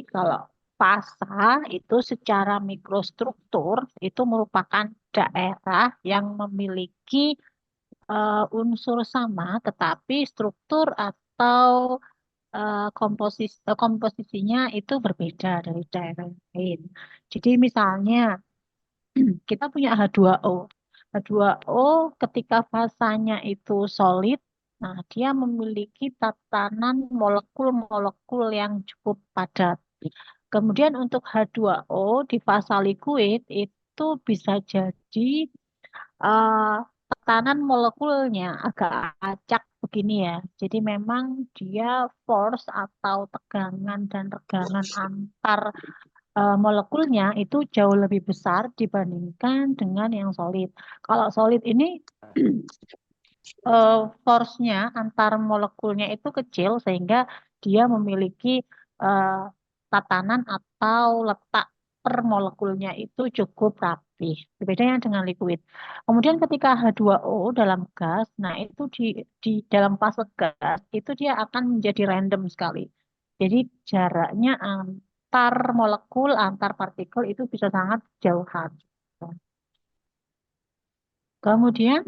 kalau fasa itu secara mikrostruktur itu merupakan daerah yang memiliki unsur sama, tetapi struktur atau komposisinya itu berbeda dari daerah lain. Jadi misalnya kita punya H2O. H2O ketika fasanya itu solid, nah dia memiliki tatanan molekul-molekul yang cukup padat. Kemudian untuk H2O di fasa liquid itu bisa jadi eh, tekanan molekulnya agak acak begini ya. Jadi memang dia force atau tegangan dan regangan antar molekulnya itu jauh lebih besar dibandingkan dengan yang solid. Kalau solid ini force-nya antar molekulnya itu kecil sehingga dia memiliki eh, tatanan atau letak per molekulnya itu cukup rapih. Berbedanya dengan liquid. Kemudian ketika H2O dalam gas, nah itu di dalam fase gas itu dia akan menjadi random sekali. Jadi jaraknya antar molekul, antar partikel itu bisa sangat jauhan. Kemudian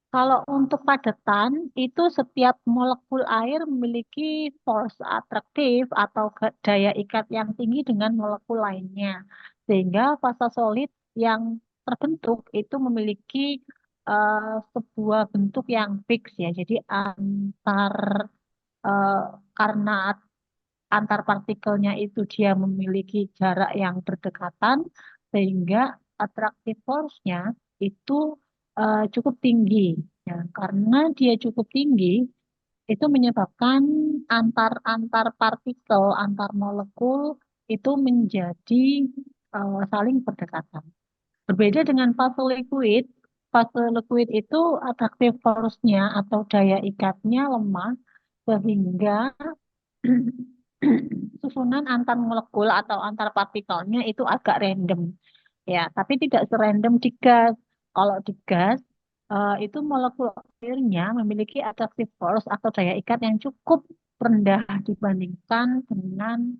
kalau untuk padatan, itu setiap molekul air memiliki force atraktif atau daya ikat yang tinggi dengan molekul lainnya. Sehingga fasa solid yang terbentuk itu memiliki sebuah bentuk yang fix ya. Jadi eh, karena antar partikelnya itu dia memiliki jarak yang berdekatan, sehingga attractive force-nya itu cukup tinggi. Ya, karena dia cukup tinggi, itu menyebabkan antar partikel, antar molekul itu menjadi saling berdekatan. Berbeda dengan fase liquid itu attractive force-nya atau daya ikatnya lemah, sehingga susunan antar molekul atau antar partikelnya itu agak random. Ya, tapi tidak serandom di gas. Kalau di gas, itu molekul airnya memiliki attractive force atau daya ikat yang cukup rendah dibandingkan dengan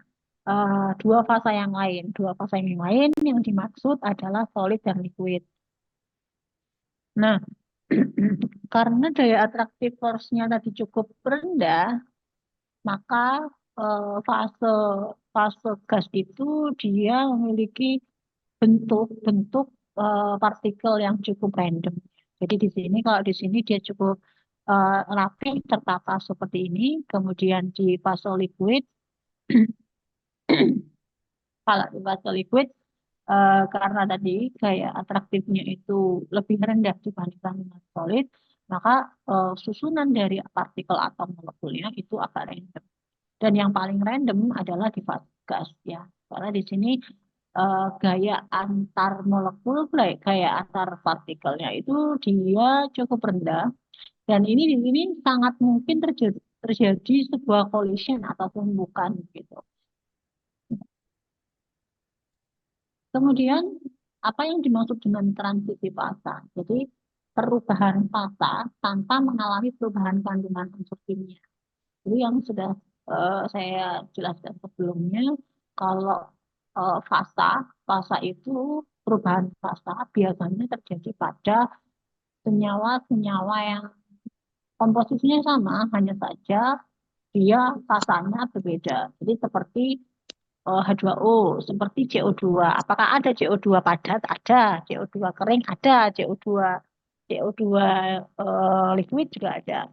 dua fasa yang lain. Dua fasa yang lain yang dimaksud adalah solid dan liquid. Nah, karena daya attractive force-nya tadi cukup rendah, maka fase fase gas itu dia memiliki bentuk-bentuk partikel yang cukup random. Jadi di sini kalau di sini dia cukup rapi tertata seperti ini, kemudian di fase liquid, kalau di fase liquid karena tadi gaya atraktifnya itu lebih rendah dibandingkan dengan solid, maka susunan dari partikel atau molekulnya itu agak random. Dan yang paling random adalah di fase gas ya. Karena di sini gaya antar molekul, gaya antar partikelnya itu dia cukup rendah. Dan ini di sini sangat mungkin terjadi sebuah collision ataupun bukan gitu. Kemudian apa yang dimaksud dengan transisi fasa? Jadi perubahan fasa tanpa mengalami perubahan kandungan unsur kimia. Jadi yang sudah saya jelaskan sebelumnya, kalau fasa itu perubahan fasa biasanya terjadi pada senyawa-senyawa yang komposisinya sama, hanya saja dia fasanya berbeda. Jadi seperti H2O, seperti CO2. Apakah ada CO2 padat? Ada. CO2 kering? Ada. CO2 liquid juga ada.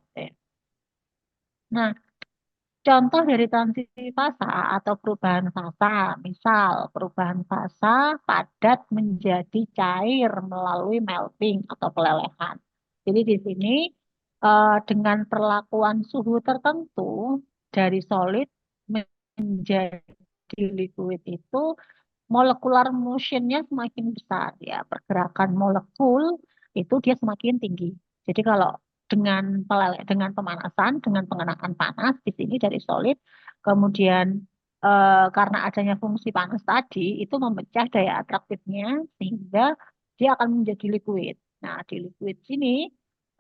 Nah, contoh dari transisi fasa atau perubahan fasa, misal perubahan fasa padat menjadi cair melalui melting atau pelelehan. Jadi di sini dengan perlakuan suhu tertentu dari solid menjadi liquid itu molekular motionnya semakin besar ya, pergerakan molekul itu dia semakin tinggi. Jadi kalau dengan pemanasan, dengan pengenaan panas di sini dari solid, kemudian karena adanya fungsi panas tadi itu memecah daya atraktifnya sehingga dia akan menjadi liquid. Nah, di liquid sini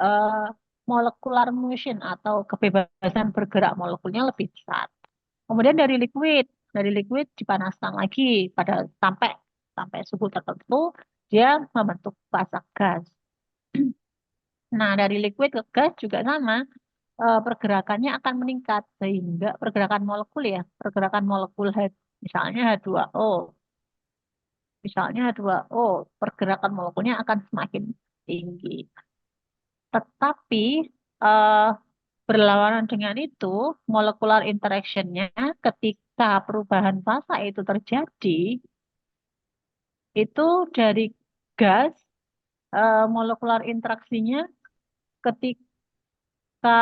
eh, molecular motion atau kebebasan bergerak molekulnya lebih besar. Kemudian dari liquid dipanaskan lagi pada sampai sampai suhu tertentu, dia membentuk fase gas. Nah, dari liquid ke gas juga sama, pergerakannya akan meningkat sehingga pergerakan molekul ya, pergerakan molekul misalnya H2O, misalnya H2O, pergerakan molekulnya akan semakin tinggi. Tetapi eh, berlawanan dengan itu, molekular interaction-nya ketika perubahan fasa itu terjadi, itu dari gas, molekular interaksinya ketika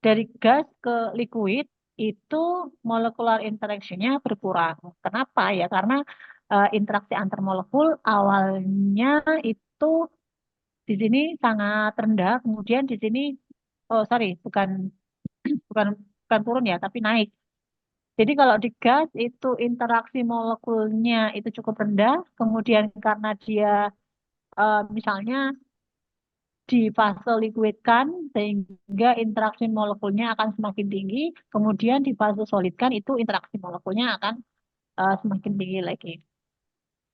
dari gas ke liquid itu molekular interaction-nya berkurang. Kenapa ya? Karena interaksi antar molekul awalnya itu di sini sangat rendah, kemudian di sini, oh sorry, bukan bukan turun ya, tapi naik. Jadi kalau di gas itu interaksi molekulnya itu cukup rendah, kemudian karena dia misalnya di fase liquid kan, sehingga interaksi molekulnya akan semakin tinggi, kemudian di fase solid kan itu interaksi molekulnya akan semakin tinggi lagi.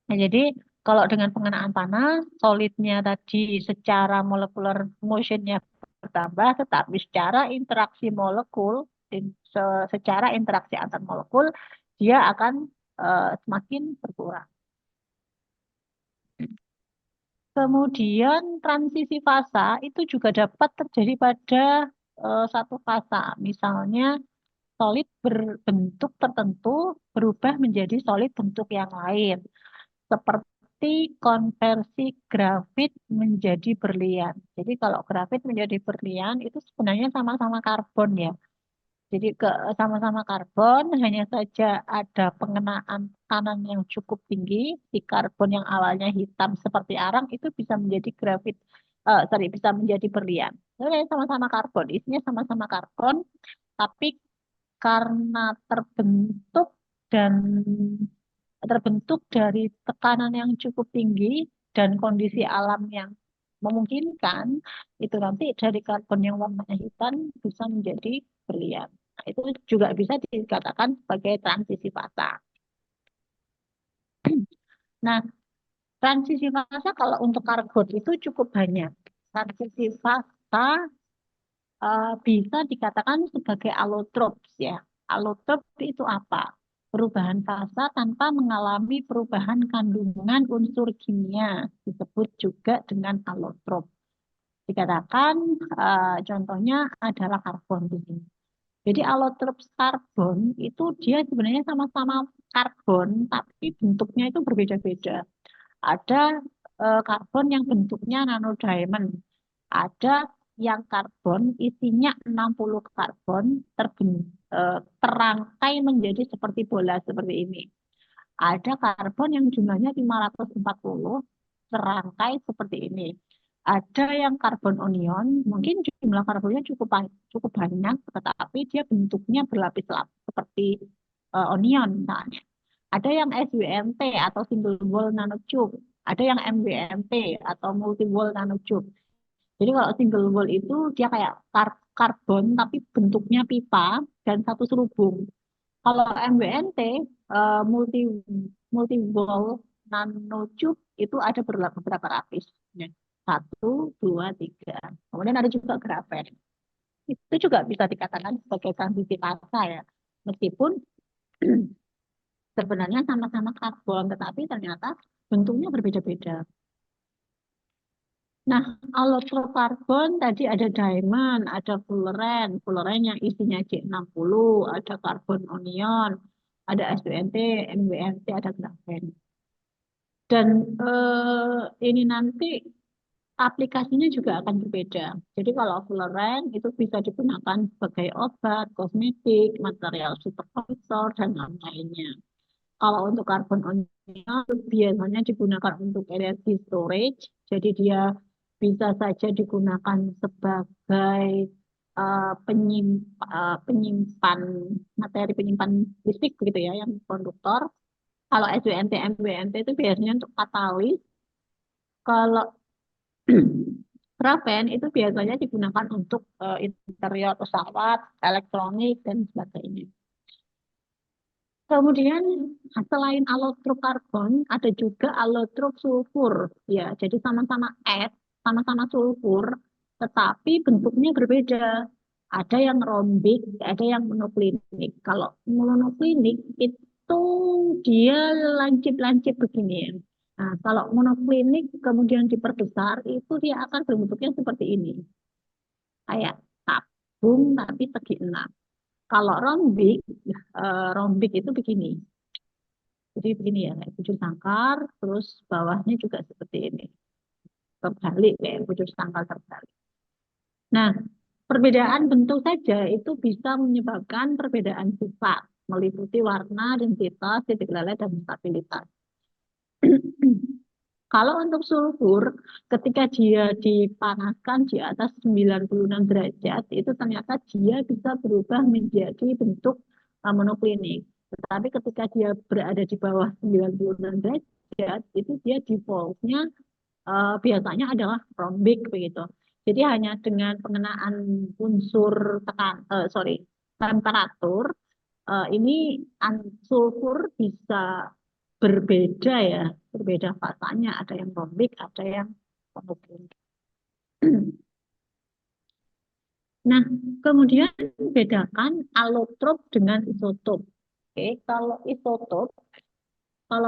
Nah, jadi kalau dengan pengenaan panas, solidnya tadi secara molekular motionnya bertambah, tetapi secara interaksi molekul, secara interaksi antar molekul, dia akan semakin berkurang. Kemudian transisi fasa itu juga dapat terjadi pada satu fasa. Misalnya solid berbentuk tertentu berubah menjadi solid bentuk yang lain. Seperti konversi grafit menjadi berlian. Jadi kalau grafit menjadi berlian itu sebenarnya sama-sama karbon ya. Jadi sama-sama karbon, hanya saja ada pengenaan tekanan yang cukup tinggi. Si karbon yang awalnya hitam seperti arang itu bisa menjadi grafit, sorry, bisa menjadi berlian. Jadi sama-sama karbon, isinya sama-sama karbon, tapi karena dan terbentuk dari tekanan yang cukup tinggi dan kondisi alam yang memungkinkan, itu nanti dari karbon yang warnanya hitam bisa menjadi berlian. Nah, itu juga bisa dikatakan sebagai transisi fasa. Nah, transisi fasa kalau untuk karbon itu cukup banyak. Transisi fasa bisa dikatakan sebagai allotrops ya. Allotrop itu apa? Perubahan fasa tanpa mengalami perubahan kandungan unsur kimia disebut juga dengan allotrop. Dikatakan contohnya adalah karbon di sini. Jadi allotrop karbon itu dia sebenarnya sama-sama karbon tapi bentuknya itu berbeda-beda. Ada karbon yang bentuknya nanodiamond. Ada yang karbon isinya 60 karbon terangkai menjadi seperti bola seperti ini. Ada karbon yang jumlahnya 540 terangkai seperti ini. Ada yang karbon onion, mungkin jumlah karbonnya cukup banyak, tetapi dia bentuknya berlapis-lapis seperti onion misalnya. Ada yang SWMT atau single wall nanotube, ada yang MWMT atau multi wall nanotube. Jadi kalau single wall itu dia kayak karbon tapi bentuknya pipa dan satu selubung. Kalau MWNT multi multi wall nanotube itu ada beberapa lapis. Ya. Satu, dua, tiga. Kemudian ada juga grafen. Itu juga bisa dikatakan sebagai transisi fasa ya. Meskipun sebenarnya sama-sama karbon, tetapi ternyata bentuknya berbeda-beda. Nah, allotrokarbon tadi ada diamond, ada fullerene yang isinya C60, ada karbon onion, ada SWNT, MWNT, ada grafen. Dan ini nanti aplikasinya juga akan berbeda. Jadi kalau fullerene itu bisa digunakan sebagai obat, kosmetik, material superkonduktor, dan lain-lainnya. Kalau untuk karbon onion biasanya digunakan untuk energy storage, jadi dia bisa saja digunakan sebagai penyimpan materi penyimpan listrik begitu ya, yang konduktor. Kalau SWNT, MWNT itu biasanya untuk katalis. Kalau grafen itu biasanya digunakan untuk interior pesawat, elektronik dan sebagainya. Kemudian selain alotrop karbon, ada juga alotrop sulfur. Ya, jadi sama-sama sama-sama sulfur, tetapi bentuknya berbeda. Ada yang rombik, ada yang monoklinik. Kalau monoklinik itu dia lancip-lancip begini ya. Nah, kalau monoklinik kemudian diperbesar, itu dia akan berbentuknya seperti ini. Kayak tabung tapi segi enam. Kalau rombik itu begini. Jadi begini ya, kayak bujur sangkar, terus bawahnya juga seperti ini. Terbalik, kayak bujur sangkar terbalik. Nah, perbedaan bentuk saja itu bisa menyebabkan perbedaan sifat, meliputi warna, densitas, titik leleh, dan stabilitas. Kalau untuk sulfur, ketika dia dipanaskan di atas 96 derajat, itu ternyata dia bisa berubah menjadi bentuk monoklinik. Tetapi ketika dia berada di bawah 96 derajat, itu dia defaultnya biasanya adalah rombik begitu. Jadi hanya dengan pengenaan unsur temperatur, ini sulfur bisa berbeda ya, berbeda fasanya. Ada yang rombik, ada yang monoklinik. Nah, kemudian bedakan alotrop dengan isotop. Oke, kalau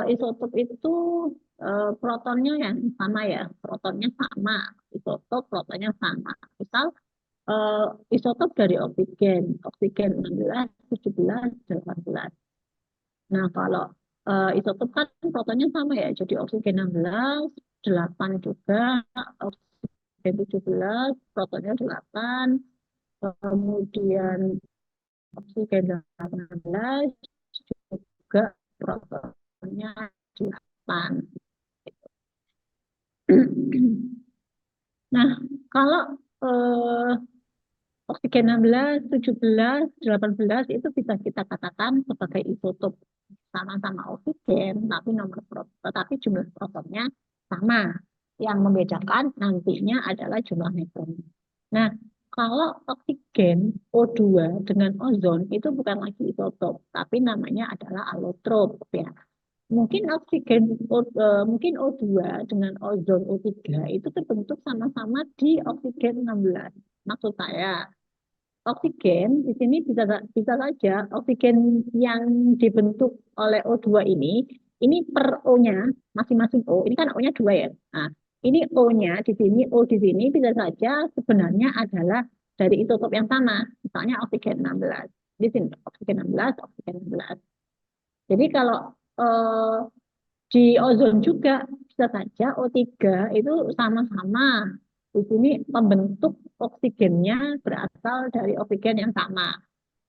isotop itu protonnya yang sama ya, protonnya sama, isotop protonnya sama. Misal eh, isotop dari oksigen, oksigen 16, 17, 18. Nah, kalau isotop kan protonnya sama ya, jadi oksigen 16, 8 juga, oksigen 17, protonnya 8, kemudian oksigen 18 juga protonnya 8. Nah, kalau eh, oksigen 16, 17, 18 itu bisa kita katakan sebagai isotop sama-sama oksigen, tapi tapi jumlah protonnya sama. Yang membedakan nantinya adalah jumlah neutron. Nah, kalau oksigen O2 dengan ozon itu bukan lagi isotop, tapi namanya adalah alotrop ya. Mungkin O2 dengan ozon O3 itu terbentuk sama-sama di oksigen 16. Maksud saya, oksigen di sini bisa saja oksigen yang dibentuk oleh O2 ini per O-nya masing-masing O, ini kan O-nya 2 ya. Nah, ini O-nya di sini, O di sini bisa saja sebenarnya adalah dari isotop yang sama, misalnya oksigen 16. Di sini oksigen 16, oksigen 16. Jadi kalau eh, di ozon juga bisa saja O3 itu sama-sama. Di sini pembentuk oksigennya berasal dari oksigen yang sama.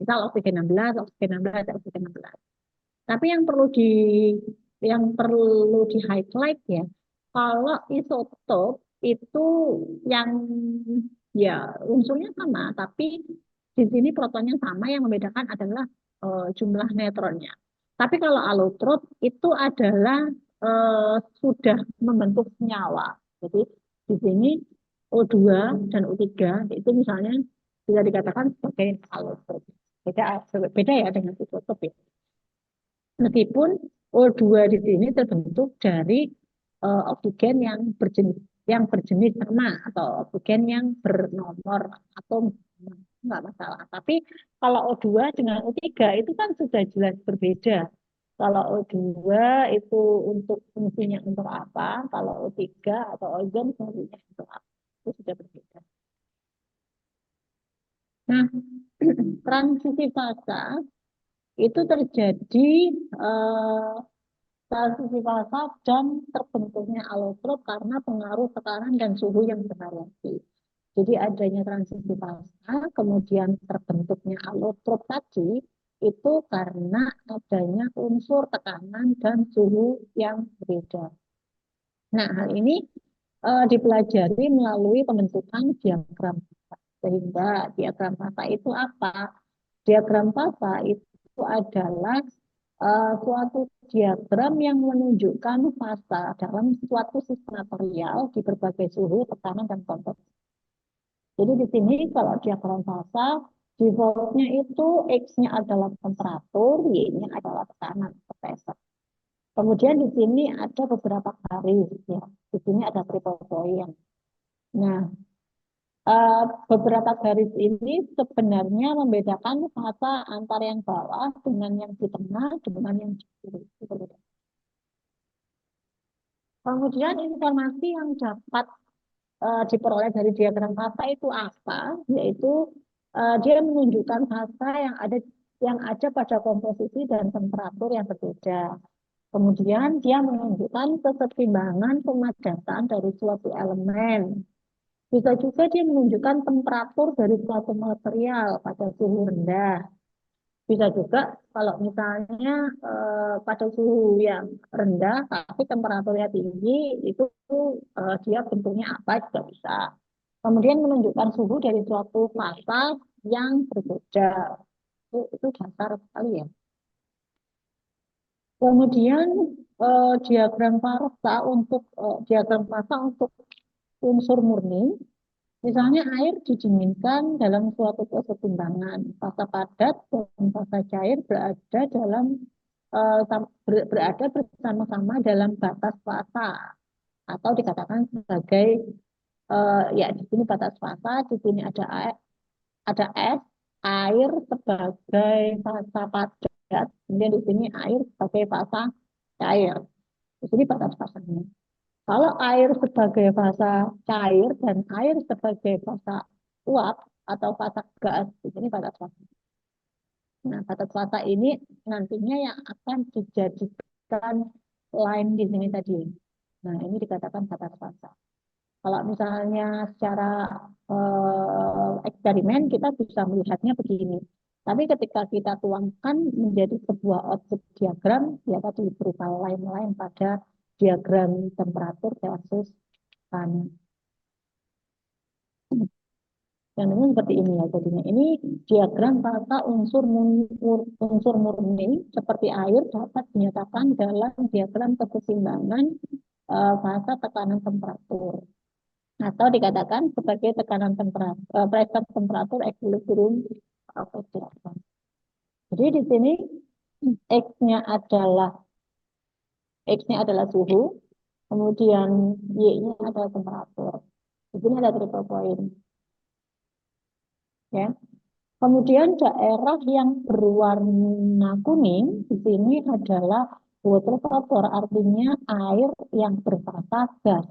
Misal oksigen 16, oksigen 16, oksigen 16. Tapi yang perlu di highlight ya, kalau isotop itu yang ya unsurnya sama, tapi di sini protonnya sama, yang membedakan adalah jumlah neutronnya. Tapi kalau alotrop itu adalah sudah membentuk senyawa. Jadi di sini O2 dan O3 itu misalnya bisa dikatakan sebagai alotrop. Beda, beda ya dengan isotop ya. Meskipun O2 di sini terbentuk dari oksigen yang berjenis sama atau oksigen yang bernomor atom, nggak masalah. Tapi kalau O2 dengan O3 itu kan sudah jelas berbeda. Kalau O2 itu untuk fungsinya untuk apa, kalau O3 atau ozon fungsinya untuk apa, itu sudah berbeda. Nah, transisi fasa itu terjadi eh, transisi fasa dan terbentuknya alotrop karena pengaruh tekanan dan suhu yang bervariasi. Jadi adanya transisi fasa, kemudian terbentuknya alotrop tadi, itu karena adanya unsur tekanan dan suhu yang berbeda. Nah, hal ini dipelajari melalui pembentukan diagram fasa. Sehingga diagram fasa itu apa? Diagram fasa itu adalah suatu diagram yang menunjukkan fasa dalam suatu sistem material di berbagai suhu, tekanan, dan komposisi. Jadi di sini kalau diagram fasa Defaultnya itu X-nya adalah temperatur, Y-nya adalah tekanan atau pressure. Kemudian di sini ada beberapa garis ya. Di sini ada triple point. Nah, beberapa garis ini sebenarnya membedakan fasa antara yang bawah dengan yang di tengah dengan yang di kiri. Kemudian informasi yang dapat diperoleh dari diagram fasa itu apa? Yaitu dia menunjukkan fasa yang ada pada komposisi dan temperatur yang berbeda. Kemudian dia menunjukkan kesetimbangan pemadatan dari suatu elemen. Bisa juga dia menunjukkan temperatur dari suatu material pada suhu rendah. Bisa juga kalau misalnya pada suhu yang rendah tapi temperaturnya tinggi, itu dia bentuknya apa juga bisa. Kemudian menunjukkan suhu dari suatu fasa yang berbeda. Itu dasar sekali ya. Kemudian diagram fasa untuk unsur murni. Misalnya air didinginkan dalam suatu kesetimbangan. Fasa padat dan fasa cair berada bersama-sama dalam batas fasa atau dikatakan sebagai ya di sini batas fasa, di sini ada es, air sebagai fasa padat, kemudian di sini air sebagai fasa cair. Di sini batas fasanya. Kalau air sebagai fasa cair dan air sebagai fasa uap atau fasa gas, di sini batas fasa. Nah, batas fasa ini nantinya yang akan dijadikan line di sini tadi. Nah, ini dikatakan batas fasa. Kalau misalnya secara eksperimen kita bisa melihatnya begini. Tapi ketika kita tuangkan menjadi sebuah objek diagram, ya tadi berupa line-line pada diagram temperatur Celcius panas. Yang ini seperti ini ya jadinya. Ini diagram tata unsur murni seperti air dapat dinyatakan dalam diagram keseimbangan fasa tekanan temperatur atau dikatakan sebagai tekanan temperatur pressure temperatur equilibrium diagram. Jadi di sini X-nya adalah suhu, kemudian Y-nya adalah temperatur. Di sini ada triple point. Ya. Kemudian daerah yang berwarna kuning di sini adalah water vapor, artinya air yang berfasa gas.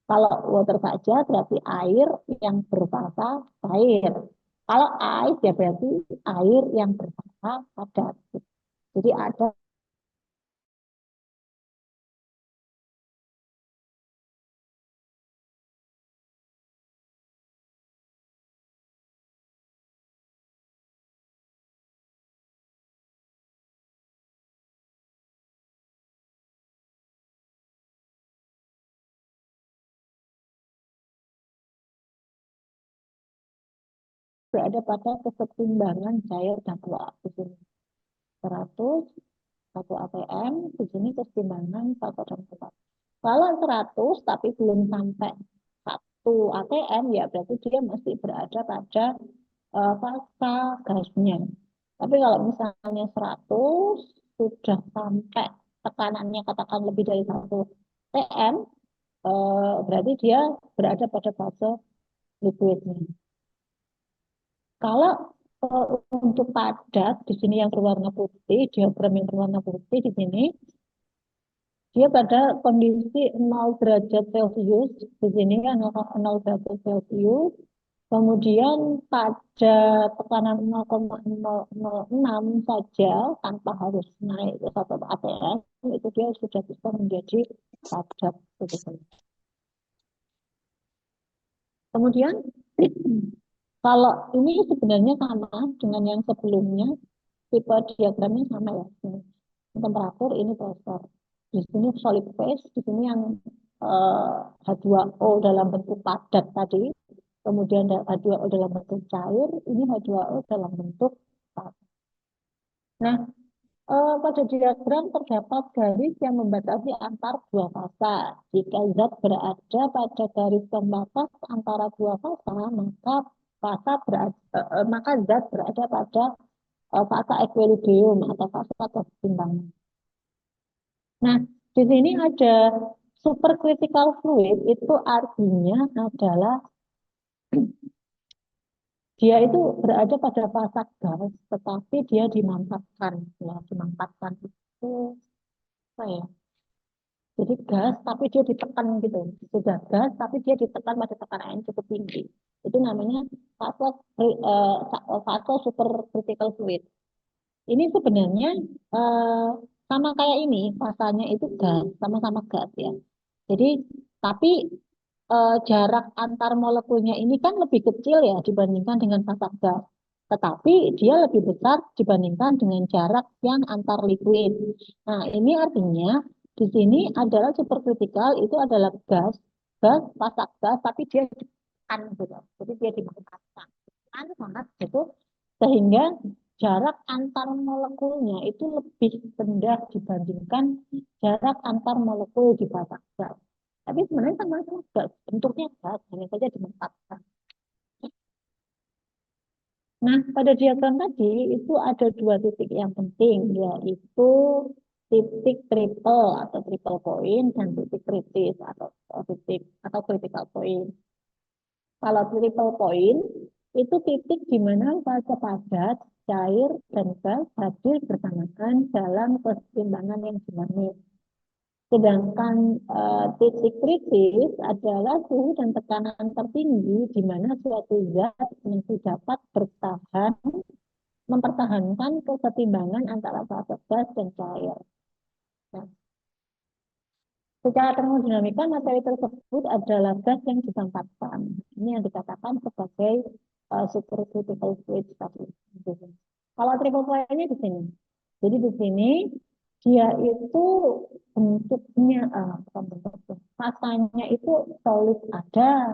Kalau water saja berarti air yang berfasa cair. Kalau ice ya berarti air yang berfasa padat. Jadi ada berada pada kesetimbangan cair dan uap. Di sini 100, 1 atm, di sini kesetimbangan 1 dan 4. Kalau 100 tapi belum sampai 1 atm ya berarti dia masih berada pada fasa gasnya. Tapi kalau misalnya 100 sudah sampai tekanannya katakan lebih dari 1 tm, berarti dia berada pada fase liquidnya. Kalau untuk padat, di sini yang berwarna putih, diagram yang berwarna putih di sini, dia pada kondisi 0 derajat Celcius, di sini kan 0 derajat Celcius, kemudian pada tekanan 0,006 saja, tanpa harus naik ke 1 atm, itu dia sudah bisa menjadi padat. Kemudian, kalau ini sebenarnya sama dengan yang sebelumnya, tipe diagramnya sama ya. Temperatur ini pressure. Di sini solid phase, di sini yang H2O dalam bentuk padat tadi, kemudian H2O dalam bentuk cair, ini H2O dalam bentuk padat. Nah, pada diagram terdapat garis yang membatasi antar dua fasa. Jika zat berada pada garis pembatas antara dua fasa, maka maka zat berada pada fase equilibrium atau fase keseimbangan. Nah, di sini ada supercritical fluid, itu artinya adalah dia itu berada pada fase gas, tetapi dia dimampatkan. Ya, dimampatkan itu apa ya? Jadi gas, tapi dia ditekan gitu. Sudah gas, tapi dia ditekan pada tekanan yang cukup tinggi. Itu namanya fase fase supercritical fluid. Ini sebenarnya eh, sama kayak ini, fasanya itu gas, sama-sama gas ya. Jadi, tapi jarak antar molekulnya ini kan lebih kecil ya dibandingkan dengan fase gas. Tetapi dia lebih besar dibandingkan dengan jarak yang antar liquid. Nah, ini artinya di sini adalah superkritikal itu adalah gas, fase gas, tapi dia ditekan gitu. Jadi dia dimanfaatkan. Kan sangat gitu. Sehingga jarak antar molekulnya itu lebih rendah dibandingkan jarak antar molekul di fase gas. Tapi sebenarnya sama-sama gas, bentuknya gas, hanya saja dimanfaatkan. Nah, pada diagram tadi itu ada dua titik yang penting, yaitu titik triple atau triple point dan titik kritis atau critical point. Kalau triple point itu titik di mana fase padat, cair, dan gas hadir bersamaan dalam keseimbangan yang dinamis. Sedangkan titik kritis adalah suhu dan tekanan tertinggi di mana suatu zat masih dapat bertahan mempertahankan kesetimbangan antara fase gas dan cair. Nah, secara termodinamika materi tersebut adalah gas yang didampatkan. Ini yang dikatakan sebagai supercritical fluid tadi. Kalau triple point-nya di sini. Jadi di sini dia itu bentuknya bukan bentuknya, rasanya itu solid ada,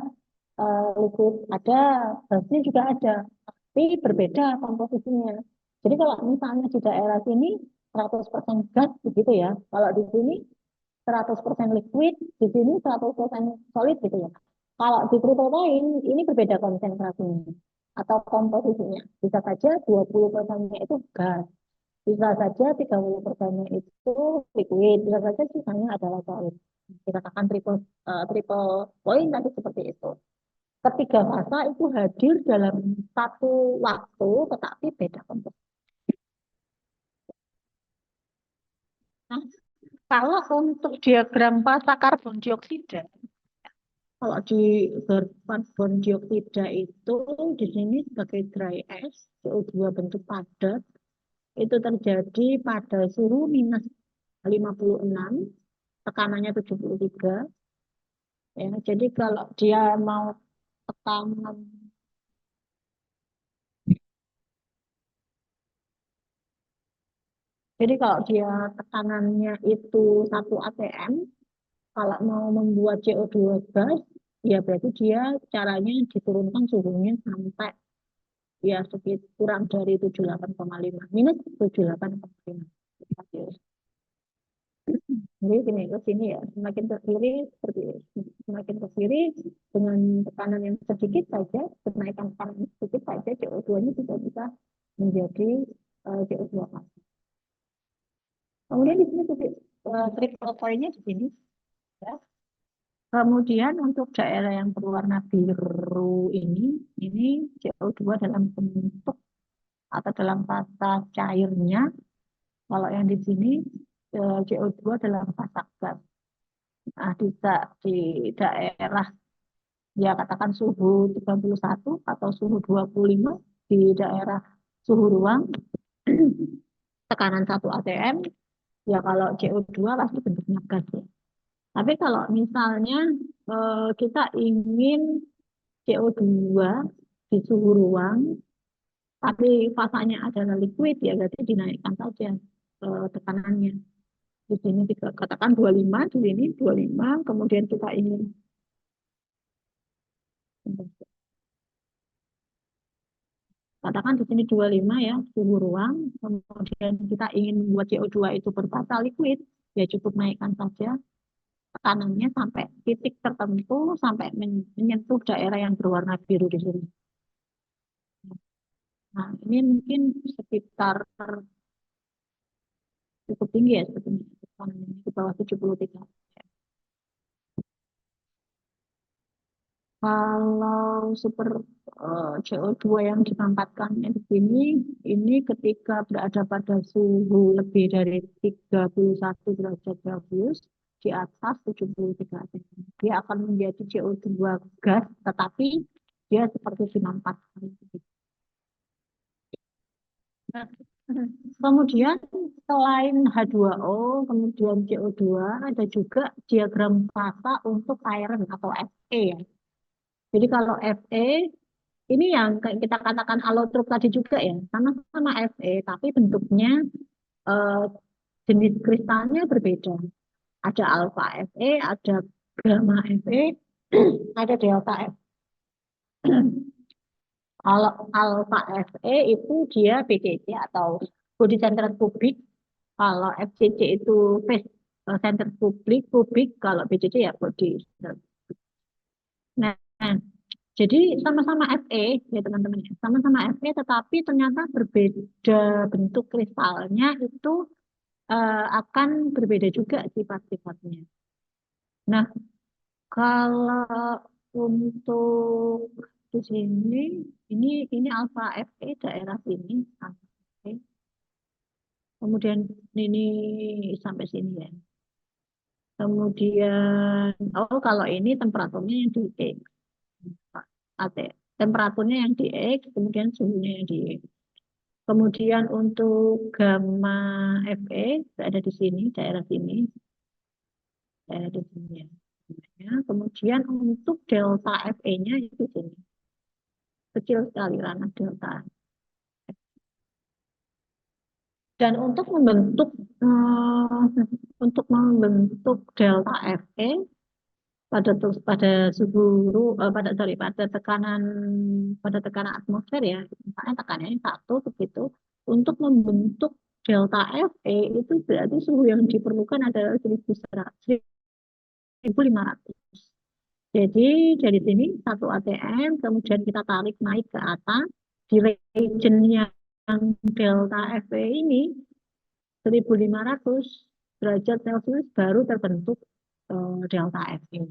liquid ada, gasnya juga ada, tapi berbeda komposisinya. Jadi kalau misalnya di daerah sini 100% gas begitu ya, kalau di sini 100% liquid, di sini 100% solid gitu ya. Kalau di triple point ini berbeda konsentrasinya atau komposisinya. Bisa saja 20%-nya itu gas, bisa saja 30%-nya itu liquid, bisa saja sisanya adalah solid. Dikatakan triple point tadi seperti itu. Ketiga fase itu hadir dalam satu waktu, tetapi beda komposisi. Nah, kalau untuk diagram fase karbon dioksida, kalau di karbon dioksida itu di sini sebagai dry ash, CO2 bentuk padat, itu terjadi pada suhu minus 56, tekanannya 73. Ya, jadi kalau dia mau tekanan, jadi kalau dia tekanannya itu 1 atm, kalau mau membuat CO2 gas, ya berarti dia caranya diturunkan suhunya sampai ya sekitar kurang dari 78,5, minus 78,5. Jadi gini ke sini ya, semakin ke kiri seperti ini. Semakin ke kiri dengan tekanan yang sedikit saja, kenaikan tekanan yang sedikit saja, CO2-nya juga bisa menjadi CO2 pasif. Kemudian di sini titik triple point-nya di sini. Ya. Kemudian untuk daerah yang berwarna biru ini CO2 dalam bentuk atau dalam fasa cairnya. Kalau yang di sini CO2 dalam fasa gas. Nah, di daerah ya katakan suhu 31 atau suhu 25 di daerah suhu ruang tekanan 1 atm, ya kalau CO2 pasti bentuknya gas ya. Tapi kalau misalnya kita ingin CO2 di suhu ruang, tapi fasanya adalah liquid, ya berarti dinaikkan saja tekanannya. Di sini katakan 25, di sini 25, kemudian kita ingin katakan di sini 25 ya, suhu ruang, kemudian kita ingin membuat CO2 itu berfasa liquid, ya cukup naikkan saja tekanannya sampai titik tertentu, sampai menyentuh daerah yang berwarna biru di sini. Nah, ini mungkin sekitar cukup tinggi ya sebetulnya. Di bawah 73. Kalau super CO2 yang ditempatkan di sini, ini ketika berada pada suhu lebih dari 31 derajat Celcius, di atas 73 derajat, dia akan menjadi CO2 gas, tetapi dia seperti dinampakkan. Nah, kemudian selain H2O, kemudian CO2, ada juga diagram fasa untuk iron atau Fe ya. Jadi kalau Fe ini yang kayak kita katakan allotrope tadi juga ya, sama-sama Fe, tapi bentuknya eh, jenis kristalnya berbeda. Ada alpha Fe, ada gamma Fe, ada delta Fe. Kalau alpha Fe itu dia BCC atau body centered cubic. Kalau FCC itu face centered cubic. Kalau BCC ya body centered. Nah, jadi sama-sama Fe ya teman-teman, sama-sama Fe tetapi ternyata berbeda bentuk kristalnya itu akan berbeda juga sifat-sifatnya. Nah, kalau untuk di sini ini alfa Fe daerah sini, alfa Fe. Kemudian ini sampai sini ya. Kemudian kalau ini temperaturnya yang di X, AT. Temperaturnya yang di X, kemudian suhunya yang di X. Kemudian untuk gamma Fe ada di sini, daerah di sini ya. Ya, kemudian untuk delta Fe-nya itu di sini. Kecil sekali ranah delta. Dan untuk membentuk delta Fe pada suhu pada tekanan atmosfer ya, misalnya tekanannya 1 begitu, untuk membentuk delta Fe itu berarti suhu yang diperlukan adalah 1500. Jadi dari sini satu ATM, kemudian kita tarik naik ke atas, di region yang delta Fe ini 1500 derajat Celcius baru terbentuk delta Fe.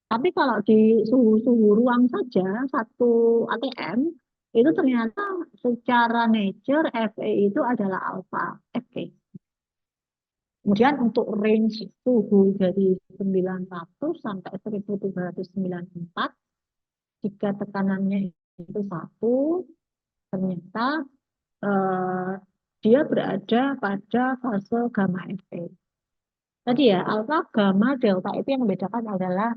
Tapi kalau di suhu-suhu ruang saja, satu ATM, itu ternyata secara nature Fe itu adalah alpha Fe. Kemudian untuk range suhu dari 900 sampai 1394, jika tekanannya itu 1, ternyata eh, dia berada pada fase gamma Fe. Tadi ya, alfa, gamma, delta itu yang membedakan adalah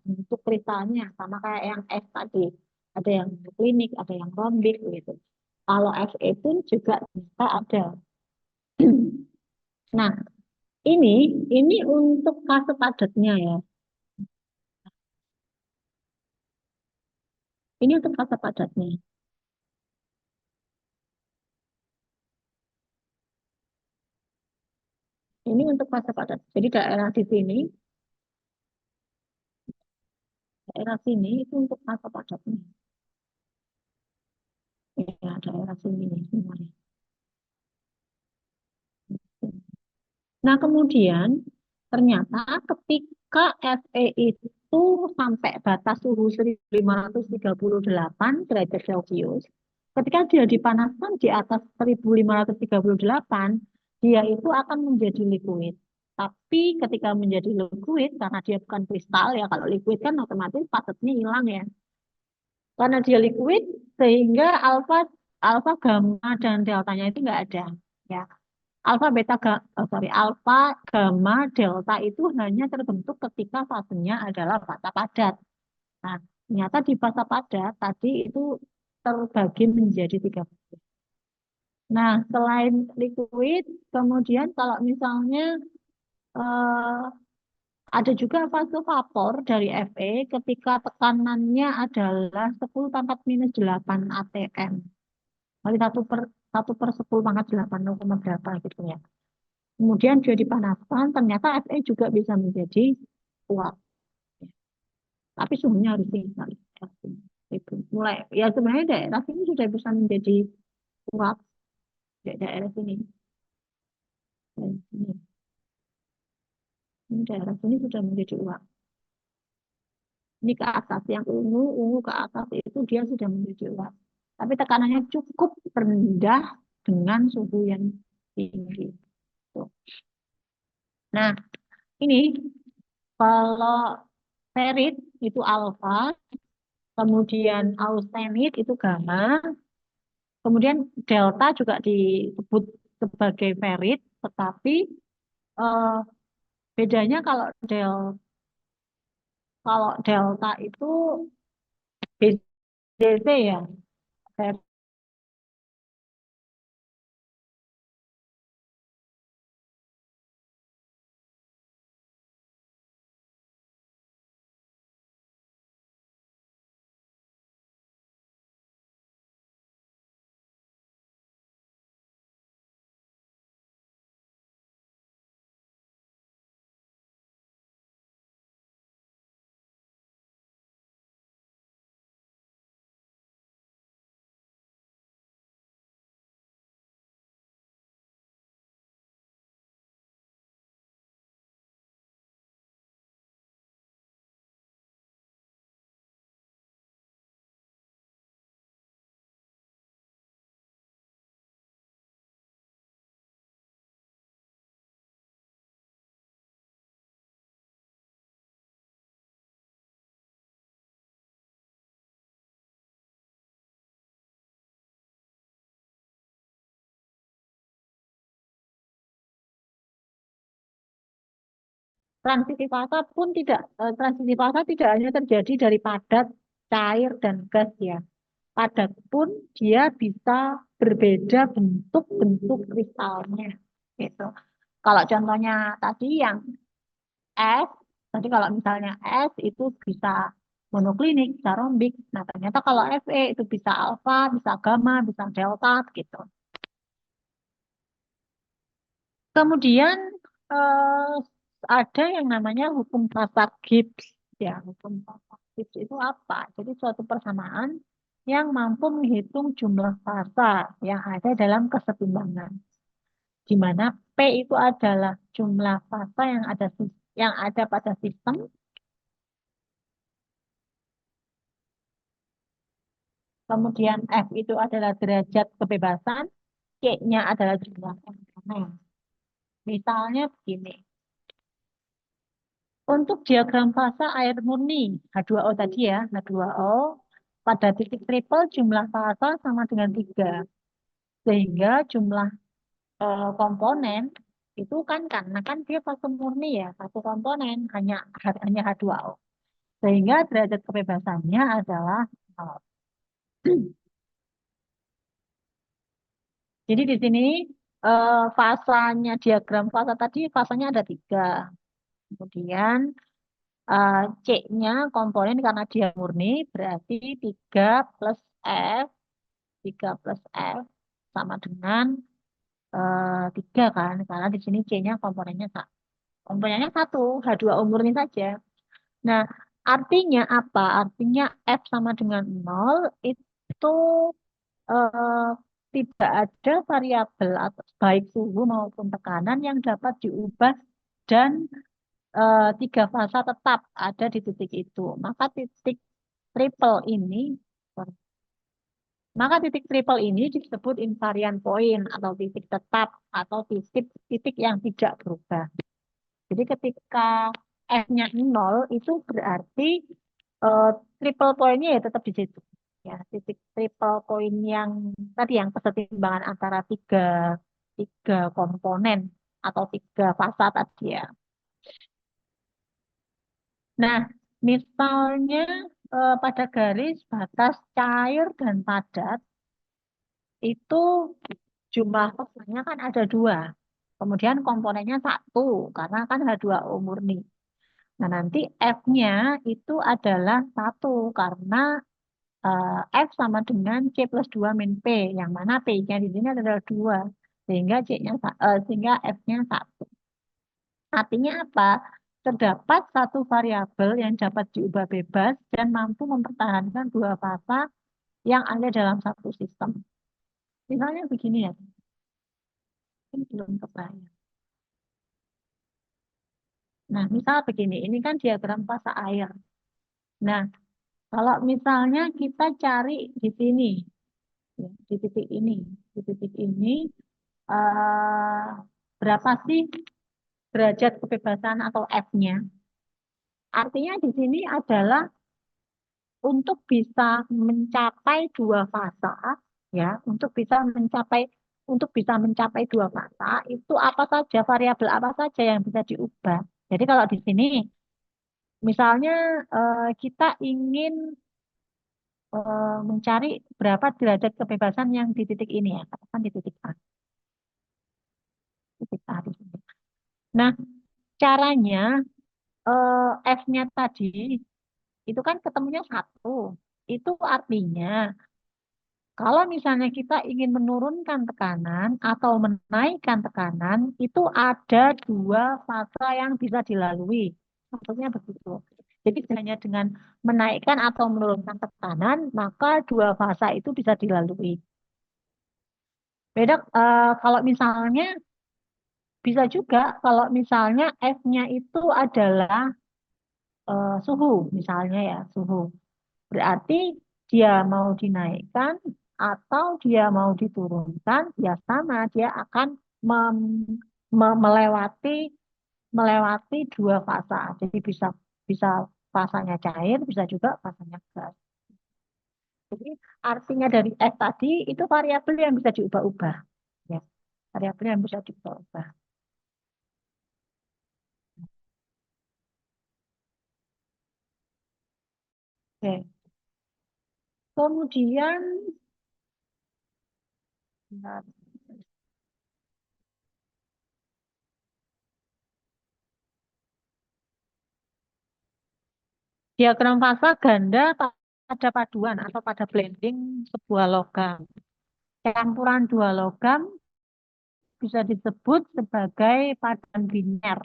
bentuk kristalnya, sama kayak yang S tadi. Ada yang klinik, ada yang rombik gitu. Kalau Fe pun juga bisa ada. Nah, ini ini untuk fase padatnya ya. Ini untuk fase padatnya. Ini untuk fase padat. Jadi daerah sini itu untuk fase padatnya. Ya, daerah sini nih semuanya. Nah, kemudian ternyata ketika Fe itu sampai batas suhu 1538 derajat Celcius, ketika dia dipanaskan di atas 1538, dia itu akan menjadi liquid. Tapi ketika menjadi liquid, karena dia bukan kristal ya, kalau liquid kan otomatis padatnya hilang ya. Karena dia liquid, sehingga alfa, gamma, dan deltanya itu nggak ada. Ya, alfa, gamma, delta itu hanya terbentuk ketika fasenya adalah fasa padat. Nah, ternyata di fasa padat tadi itu terbagi menjadi 3 fase. Nah, selain liquid, kemudian kalau misalnya eh, ada juga fase vapor dari Fe ketika tekanannya adalah 10 pangkat minus 8 atm. Kali 1/10 pangkat 8, 0, berapa gitu ya. Kemudian dia dipanaskan, ternyata Fe juga bisa menjadi uap. Tapi suhunya harus tinggi sekali. Itu mulai ya sebenarnya daerah sini sudah bisa menjadi uap daerah sini. Dan ini daerah sini sudah menjadi uap. Ini ke atas yang ungu ke atas itu dia sudah menjadi uap. Tapi tekanannya cukup rendah dengan suhu yang tinggi. Tuh. Nah, ini kalau ferit itu alfa, kemudian austenit itu gamma, kemudian delta juga disebut sebagai ferit, tetapi eh, bedanya kalau delta itu BDC ya, transisi fasa pun tidak transisi fasa tidak hanya terjadi dari padat, cair dan gas ya. Padat pun dia bisa berbeda bentuk-bentuk kristalnya gitu. Kalau contohnya tadi yang es, tadi kalau misalnya es itu bisa monoklinik, bisa rombik. Nah, ternyata kalau Fe itu bisa alfa, bisa gamma, bisa delta gitu. Kemudian eh, ada yang namanya hukum fasa Gibbs. Ya, hukum fasa Gibbs itu apa? Jadi suatu persamaan yang mampu menghitung jumlah fasa yang ada dalam kesetimbangan. Di mana P itu adalah jumlah fasa yang ada pada sistem, kemudian F itu adalah derajat kebebasan, C-nya adalah jumlah komponen. Misalnya begini. Untuk diagram fasa air murni H2O tadi ya, H2O pada titik triple jumlah fasa sama dengan 3. Sehingga jumlah komponen itu karena kan dia fase murni ya, satu komponen hanya H2O. Sehingga derajat kebebasannya adalah 0. Jadi di sini fasanya diagram fasa tadi fasanya ada 3. Kemudian eh, C-nya komponen karena dia murni berarti 3 plus F, 3 plus F sama dengan 3 kan. Karena di sini C-nya komponennya satu, H2O murni saja. Nah, artinya apa? Artinya F sama dengan 0 itu eh, tidak ada variabel atau baik suhu maupun tekanan yang dapat diubah dan tiga fasa tetap ada di titik itu. Triple ini, maka titik triple ini disebut invariant point atau titik tetap atau titik titik yang tidak berubah. Jadi ketika F-nya 0 itu berarti eh, triple point-nya ya tetap di situ. Ya, titik triple point yang tadi yang kesetimbangan antara tiga komponen atau tiga fasa tadi ya. Nah, misalnya pada garis batas cair dan padat itu jumlah fasanya kan ada 2. Kemudian komponennya satu karena kan H2O murni. Nah, nanti F-nya itu adalah satu karena F sama dengan C plus 2 min P, yang mana P-nya di sini adalah 2. Sehingga F-nya satu. Artinya apa? terdapat satu variabel yang dapat diubah bebas dan mampu mempertahankan dua fasa yang ada dalam satu sistem. Misalnya begini ya, ini belum kebayang. Nah, misal begini, ini kan diagram fase air. Nah, kalau misalnya kita cari di sini, ya, di titik ini, di titik ini, eh, berapa sih derajat kebebasan atau F-nya? Artinya di sini adalah untuk bisa mencapai dua fasa, ya, untuk bisa mencapai dua fasa itu apa saja variabel apa saja yang bisa diubah. Jadi kalau di sini misalnya kita ingin mencari berapa derajat kebebasan yang di titik ini ya, katakan di titik A di sini. Nah, caranya F-nya tadi itu kan ketemunya satu. Itu artinya kalau misalnya kita ingin menurunkan tekanan atau menaikkan tekanan, itu ada dua fase yang bisa dilalui. Maksudnya begitu. Jadi hanya dengan menaikkan atau menurunkan tekanan, maka dua fase itu bisa dilalui. Beda kalau misalnya bisa juga kalau misalnya F-nya itu adalah suhu, misalnya ya suhu. Berarti dia mau dinaikkan atau dia mau diturunkan, ya sama, dia akan melewati dua fasa. Jadi bisa bisa fasanya cair, bisa juga fasanya gas. Jadi artinya dari F tadi itu variabel yang bisa diubah-ubah. Ya, variabel yang bisa diubah-ubah. Oke. Kemudian nah, diagram fasa ganda pada paduan atau pada blending sebuah logam. Campuran dua logam bisa disebut sebagai padan biner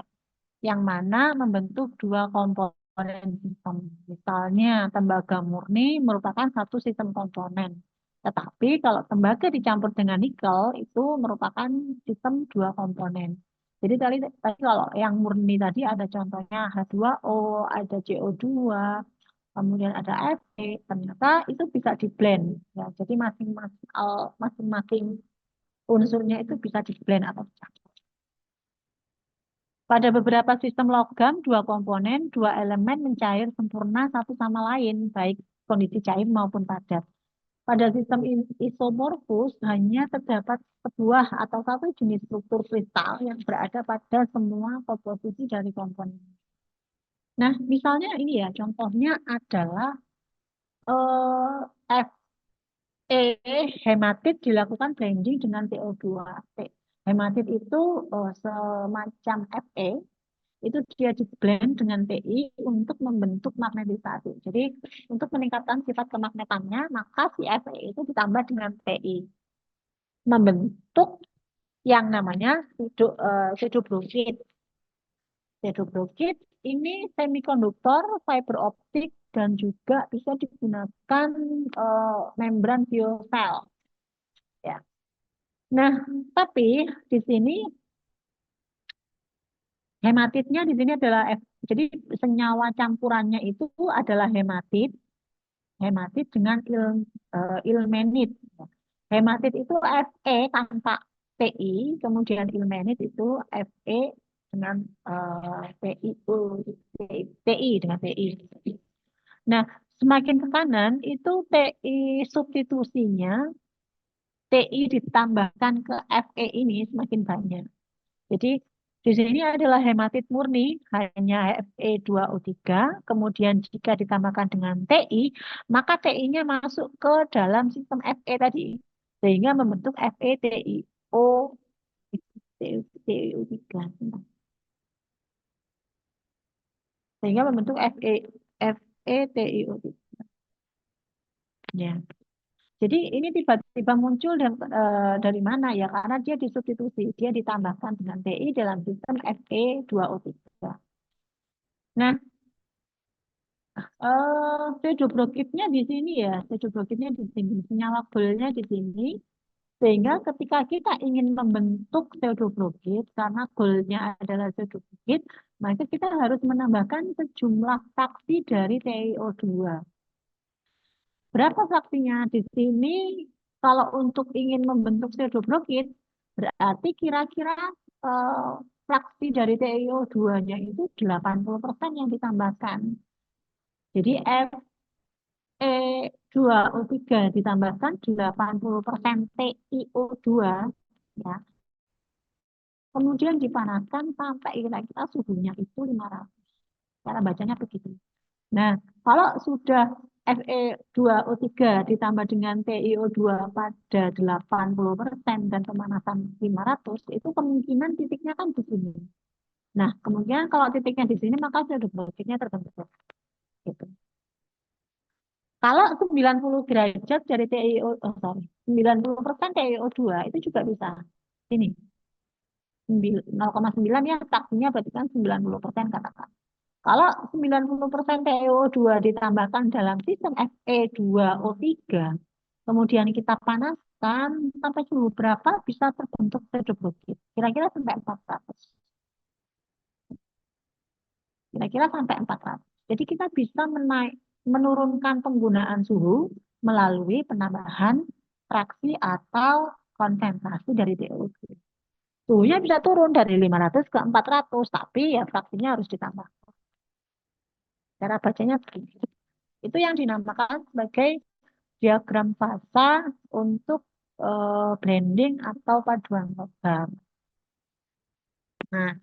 yang mana membentuk dua komponen sistem. Misalnya tembaga murni merupakan satu sistem komponen. Tetapi kalau tembaga dicampur dengan nikel itu merupakan sistem dua komponen. Jadi tadi kalau yang murni tadi ada contohnya H2O, ada CO2, kemudian ada Fe, ternyata itu bisa di-blend. Ya, jadi masing-masing unsurnya itu bisa di-blend atau dicampur. Pada beberapa sistem logam, dua komponen, dua elemen mencair sempurna satu sama lain, baik kondisi cair maupun padat. Pada sistem isomorfus hanya terdapat sebuah atau satu jenis struktur kristal yang berada pada semua komposisi dari komponen. Nah, misalnya ini ya, contohnya adalah eh, hematit dilakukan blending dengan TO2. Hematit itu semacam Fe, itu dia di blend dengan Ti untuk membentuk magnetisasi. Jadi untuk meningkatkan sifat kemagnetannya, maka si Fe itu ditambah dengan Ti, membentuk yang namanya pseudobromid. Pseudobromid ini semikonduktor, fiber optik, dan juga bisa digunakan membran fuel cell. Ya. Nah, tapi di sini hematitnya di sini adalah jadi senyawa campurannya itu adalah hematit dengan ilmenit. Hematit itu Fe tanpa Ti, kemudian ilmenit itu Fe dengan TiU, Ti dengan Ti. Nah, semakin ke kanan itu Ti substitusinya Ti ditambahkan ke Fe ini semakin banyak. Jadi di sini adalah hematit murni hanya Fe2O3. Kemudian jika ditambahkan dengan Ti, maka Ti-nya masuk ke dalam sistem Fe tadi sehingga membentuk FeTiO TiO3 sehingga membentuk FeTiO3. Ya. Jadi ini tiba-tiba muncul dari mana ya? Karena dia disubstitusi, dia ditambahkan dengan Ti dalam sistem Fe2O3. Nah, pseudobrokitnya di sini ya, pseudobrokitnya di sini, senyawa golnya di sini. Sehingga ketika kita ingin membentuk pseudobrokit, karena golnya adalah pseudobrokit, maka kita harus menambahkan sejumlah fraksi dari TiO2. Berapa fraksinya? Di sini kalau untuk ingin membentuk pseudobrokit, berarti kira-kira eh, fraksi dari TiO2-nya itu 80% yang ditambahkan. Jadi Fe2O3 ditambahkan 80% TiO2, ya. Kemudian dipanaskan sampai kira-kira suhunya itu 500. Cara bacanya begitu. Nah, kalau sudah Fe2O3 ditambah dengan TiO2 pada 80% dan pemanasan 500, itu kemungkinan titiknya kan di sini. Nah, kemungkinan kalau titiknya di sini, maka sudah titiknya terbentuk. Gitu. Kalau 90 derajat dari TiO, oh sorry, 90% TiO2 itu juga bisa. Ini 0,9 ya, fraksinya berarti kan 90% katakan. Kalau 90% TiO2 ditambahkan dalam sistem Fe2O3, kemudian kita panaskan sampai suhu berapa bisa terbentuk pseudobrokit. Kira-kira sampai 400. Kira-kira sampai 400. Jadi kita bisa menurunkan penggunaan suhu melalui penambahan fraksi atau konsentrasi dari TiO2. Suhunya bisa turun dari 500 ke 400, tapi ya fraksinya harus ditambah. Cara bacanya begini. Itu yang dinamakan sebagai diagram fasa untuk blending atau paduan logam. Nah,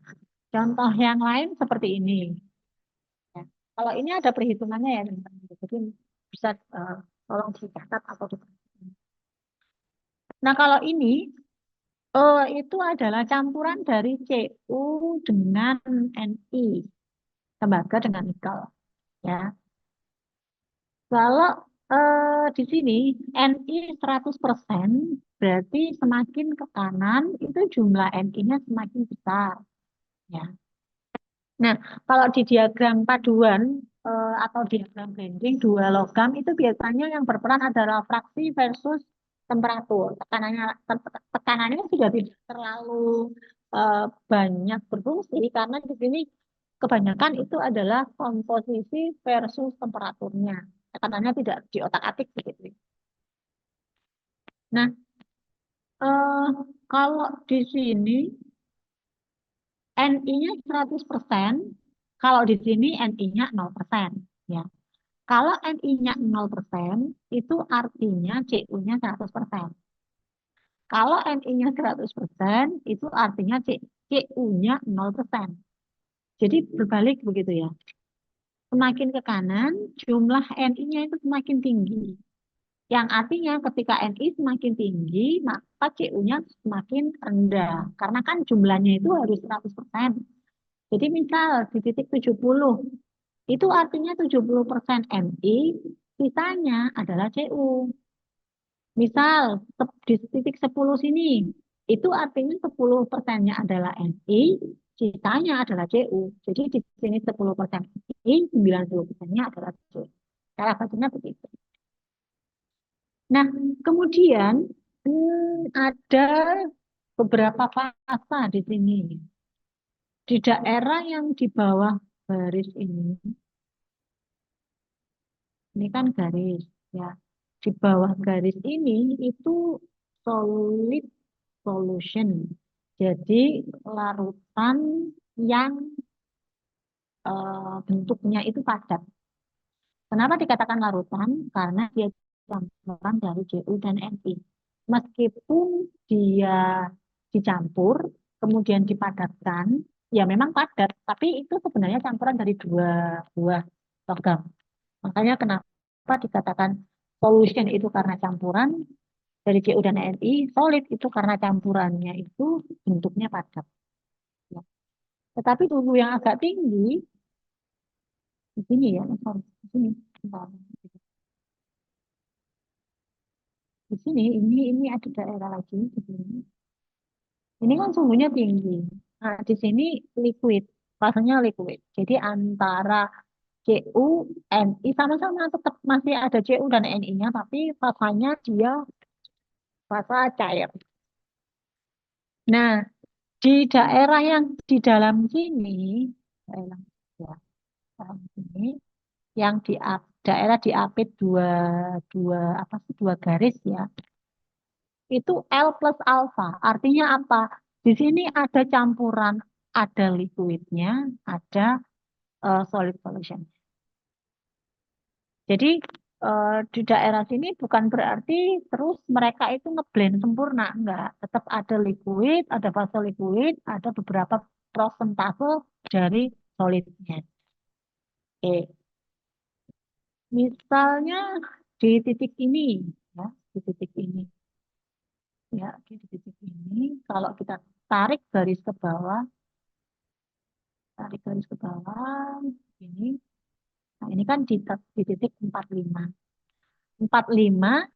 contoh yang lain seperti ini. Ya. Kalau ini ada perhitungannya ya, teman-teman. Jadi bisa tolong dicatat atau diperhatikan. Nah, kalau ini itu adalah campuran dari Cu dengan Ni, tembaga dengan nikel. Ya, kalau di sini Ni 100% berarti semakin ke kanan itu jumlah Ni-nya semakin besar. Ya. Nah, kalau di diagram paduan atau diagram blending dua logam itu biasanya yang berperan adalah fraksi versus temperatur. Tekanannya sudah tidak terlalu eh, banyak berfungsi karena di sini kebanyakan itu adalah komposisi versus temperaturnya. Tekanannya tidak diotak-atik begitu. Nah, eh, kalau di sini Ni-nya 100%, kalau di sini Ni-nya 0%. Ya. Kalau Ni-nya 0%, itu artinya Cu-nya 100%. Kalau Ni-nya 100%, itu artinya Cu-nya 0%. Jadi berbalik begitu ya. Semakin ke kanan, jumlah Ni-nya itu semakin tinggi. Yang artinya ketika Ni semakin tinggi, maka Cu-nya semakin rendah. Karena kan jumlahnya itu harus 100%. Jadi misal di titik 70, itu artinya 70% Ni, sisanya adalah Cu. Misal di titik 10 sini, itu artinya 10%-nya adalah Ni, sisanya adalah Cu. Jadi di sini 10% Ni, 90%-nya adalah Cu. Cara bacanya begitu. Nah, kemudian ada beberapa fasa di sini. Di daerah yang di bawah garis ini kan garis ya. Di bawah garis ini itu solid solution. Jadi larutan yang bentuknya itu padat. Kenapa dikatakan larutan? Karena dia campuran dari Cu dan Ni. Meskipun dia dicampur, kemudian dipadatkan, ya memang padat, tapi itu sebenarnya campuran dari dua buah logam. Makanya kenapa dikatakan solution itu karena campuran dari Cu dan Ni, solid itu karena campurannya itu bentuknya padat. Ya. Tetapi suhu yang agak tinggi, di sini ya, sorry, di sini. Di sini, ini ada daerah lagi di sini. Ini kan suhunya tinggi. Nah, di sini liquid. fasenya liquid. Jadi antara CU, NI sama-sama tetap masih ada CU dan NI-nya, tapi fasanya dia fasa cair. Nah, di daerah yang di dalam sini, daerah, ya, dalam sini, yang daerah diapit dua, dua apa sih, dua garis ya, itu L plus alfa. Artinya apa? Di sini ada campuran, ada liquidnya, ada solid solution. Jadi di daerah sini bukan berarti terus mereka itu ngeblend sempurna, enggak. Tetap ada liquid, ada fase liquid, ada beberapa prosentase dari solidnya. Oke. Misalnya di titik ini, ya, di titik ini, ya, di titik ini, kalau kita tarik garis ke bawah, tarik garis ke bawah, ini, nah ini kan di titik 45. 45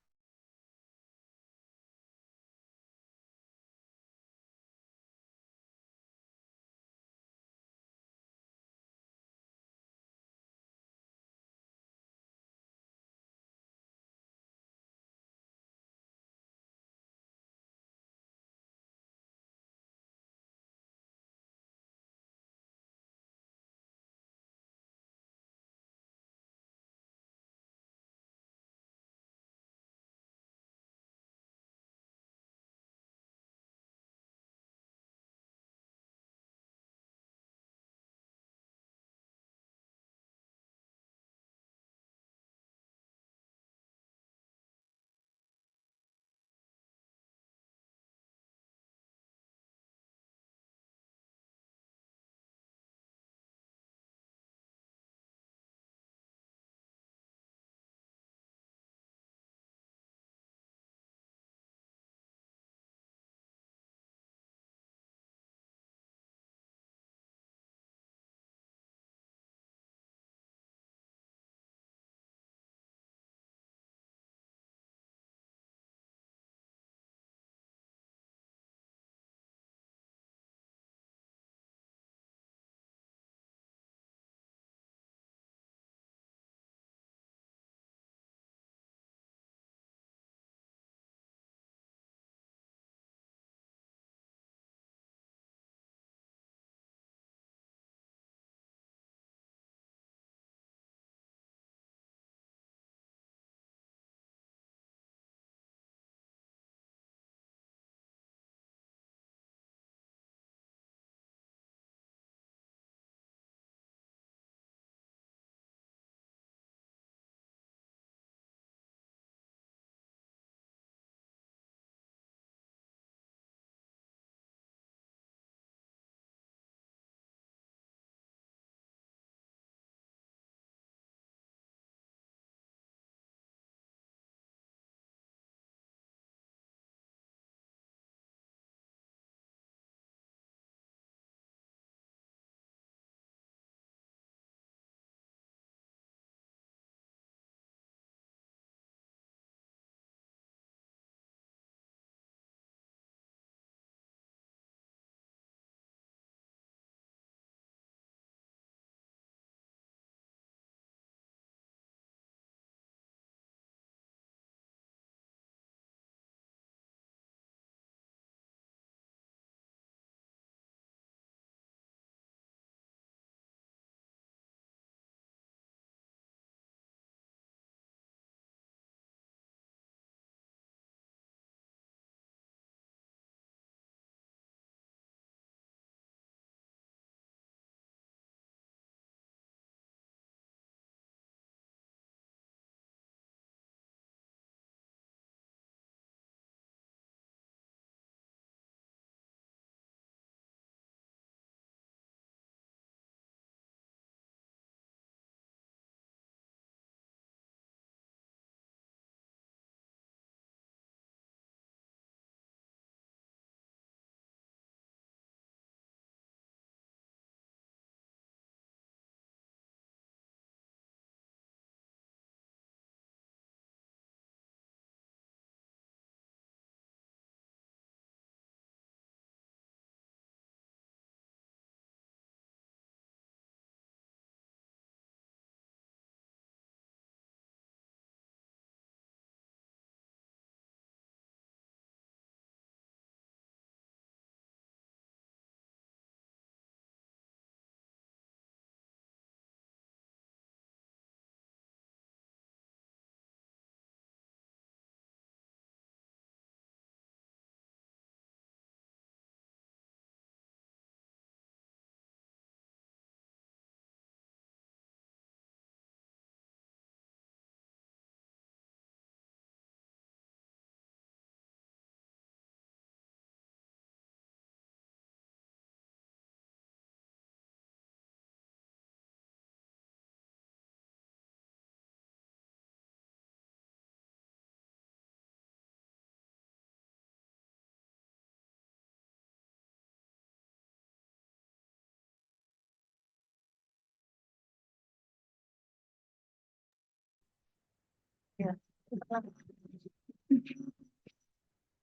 Ya.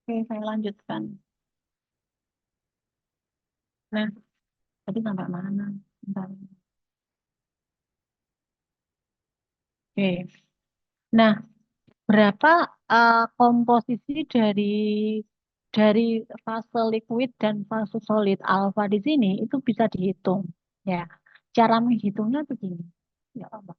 Oke, saya lanjutkan. Nah, tadi sampai mana? Bentar. Oke. Nah, berapa komposisi dari fase liquid dan fase solid alfa di sini itu bisa dihitung. Ya, cara menghitungnya begini. Ya, apa?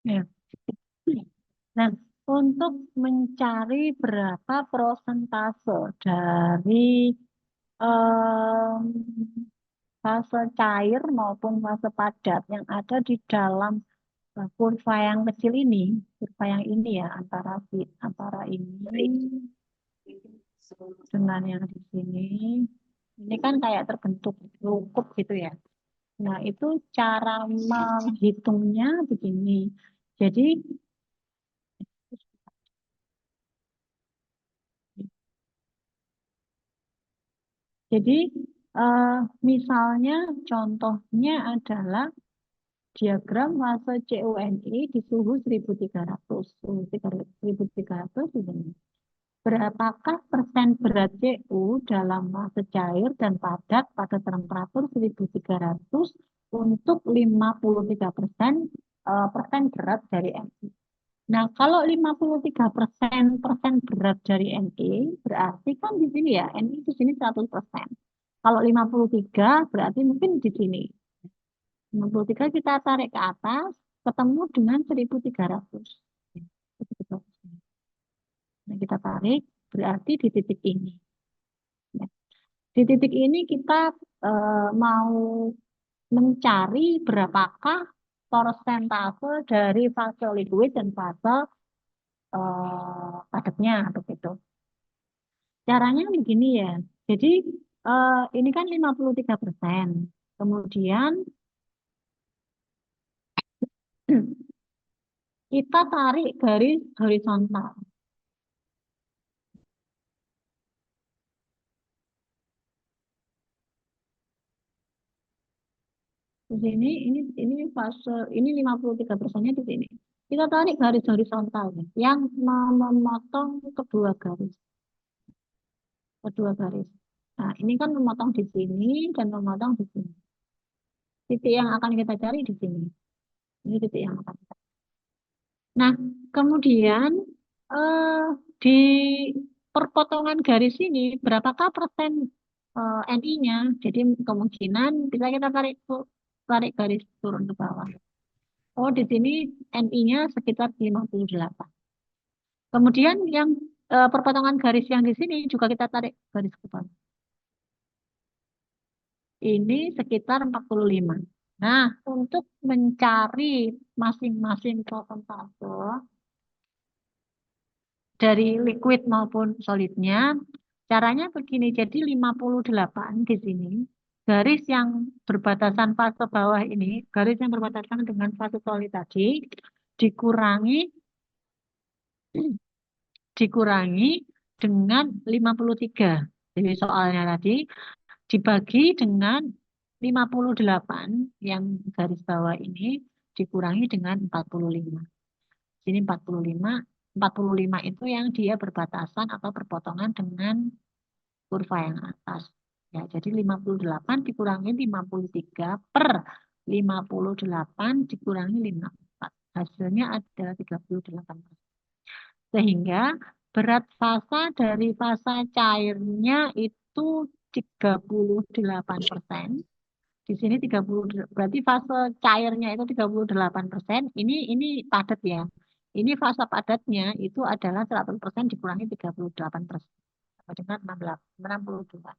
Ya. Nah, untuk mencari berapa prosentase dari em, fase cair maupun fase padat yang ada di dalam kurva yang kecil ini, kurva yang ini ya, antara ini dengan yang di sini, ini kan kayak terbentuk lungkup gitu ya. Nah, itu cara menghitungnya begini. Jadi, jadi eh, misalnya contohnya adalah diagram fase CUNI di suhu 1300. Suhu 1300 ini. Berapakah persen berat CU dalam fase cair dan padat pada temperatur 1300 untuk 53% persen berat dari MI? Nah, kalau 53% persen berat dari NI, berarti kan di sini ya, NI di sini 100%. Kalau 53 berarti mungkin di sini. 53 kita tarik ke atas, ketemu dengan 1300. Nah, kita tarik, berarti di titik ini. Nah, di titik ini kita mau mencari berapakah persentase dari fase liquid dan fase padatnya begitu. Caranya begini ya. Jadi ini kan 53%. Kemudian kita tarik garis horizontal. Di sini ini fase ini 53%-nya di sini. Kita tarik garis horizontal nih, yang memotong kedua garis. Nah, ini kan memotong di sini dan memotong di sini. Titik yang akan kita cari di sini. Ini titik yang akan kita. Nah, kemudian eh, di perpotongan garis ini berapakah persen NI-nya? Jadi kemungkinan bisa kita tarik garis turun ke bawah. Oh, di sini NI-nya sekitar 58. Kemudian yang perpotongan garis yang di sini juga kita tarik garis ke bawah. Ini sekitar 45. Nah, untuk mencari masing-masing persentase dari liquid maupun solidnya, caranya begini. Jadi 58 di sini, garis yang berbatasan fase bawah ini, garis yang berbatasan dengan fase solid tadi, dikurangi dikurangi dengan 53. Jadi soalnya tadi dibagi dengan 58 yang garis bawah ini dikurangi dengan 45. Sini 45 itu yang dia berbatasan atau berpotongan dengan kurva yang atas. Ya, jadi 58 dikurangi 53 per 58 dikurangi 54. Hasilnya adalah 38. Sehingga berat fasa dari fasa cairnya itu 38%. Di sini 30, berarti fase cairnya itu 38%. Ini padat ya. Ini fase padatnya itu adalah 100% dikurangi 38%. Sama dengan 62.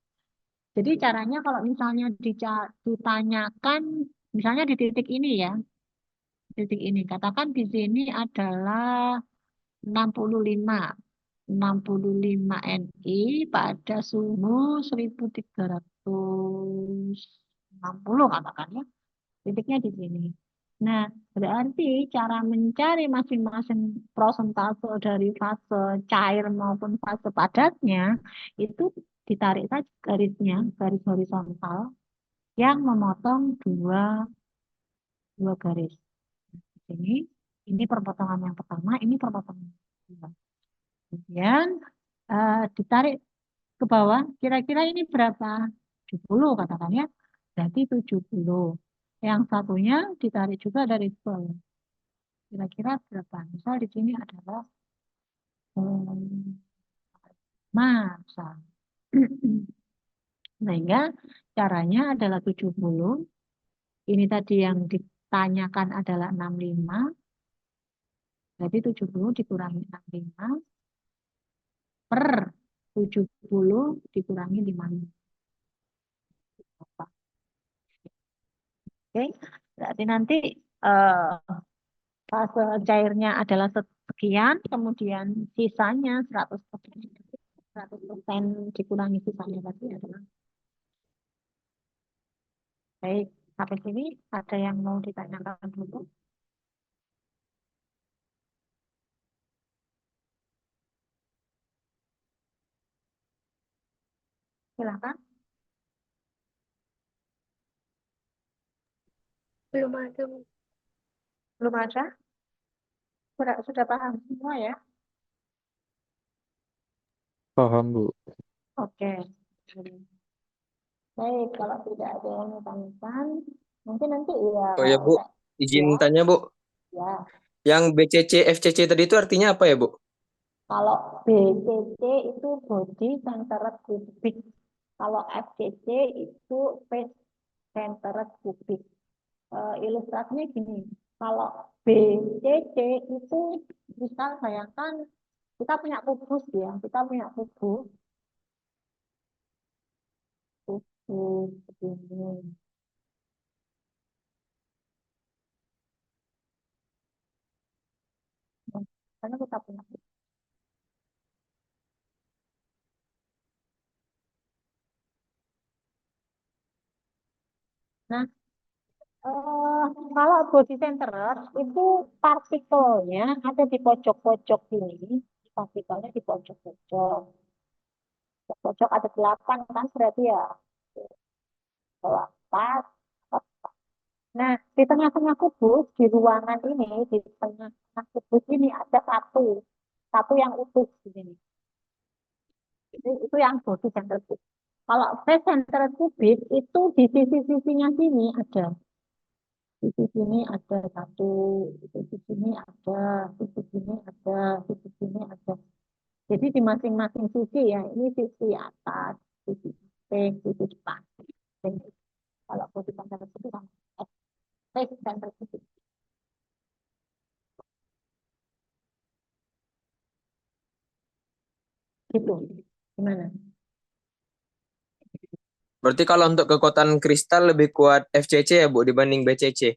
Jadi caranya kalau misalnya ditanyakan, misalnya di titik ini ya, titik ini. Katakan di sini adalah 65. 65 Ni pada suhu 1360 katakan ya. Titiknya di sini. Nah, berarti cara mencari masing-masing prosentase dari fase cair maupun fase padatnya itu ditarik saja garisnya, garis horizontal yang memotong dua garis. Di sini, ini perpotongan yang pertama, ini perpotongan yang kedua. Kemudian ditarik ke bawah, kira-kira ini berapa? 70 katakan ya. Berarti 70. Yang satunya ditarik juga dari bawah. Kira-kira berapa? Misal di sini adalah 5. Sehingga caranya adalah 70. Ini tadi yang ditanyakan adalah 65. Jadi 70 dikurangi 65 per 70 dikurangi 55. Oke, berarti nanti eh, fase cairnya adalah sekian, kemudian sisanya 100%. 100% dikurangi sisanya tadi adalah. Baik, sampai sini ada yang mau ditanyakan dulu? Silakan. Belum ada, Bu. Belum ada? Sudah paham semua ya? Paham, Bu. Oke. Baik, kalau tidak ada yang ditanyakan, mungkin nanti ya, Oh ya Bu, izin ya, tanya Bu, ya. yang BCC, FCC tadi itu artinya apa ya Bu? Kalau BCC itu body centered cubic. Kalau FCC itu face centered cubic. Ilustrasinya gini, kalau BCC itu bisa bayangkan kita punya kubus ya, kita punya kubus begini. Karena kita punya kubus. Nah, kalau body centered itu partikelnya ada di pojok-pojok ini, partikelnya di pojok-pojok. Pojok ada 8 kan berarti ya 8. Nah, di tengah-tengah kubus, di ruangan ini, di tengah kubus ini ada satu yang utuh di sini. Itu yang body center kubik. Kalau face center kubik itu di sisi-sisinya sini ada. Sisi sini ada satu, sisi sini ada, sisi sini ada, sisi sini ada. Jadi di masing-masing sisi ya, ini sisi atas, sisi samping, sisi depan. Kalau body center kubik kan face center kubik. Gitu. Gimana? Berarti kalau untuk kekuatan kristal lebih kuat FCC ya Bu dibanding BCC?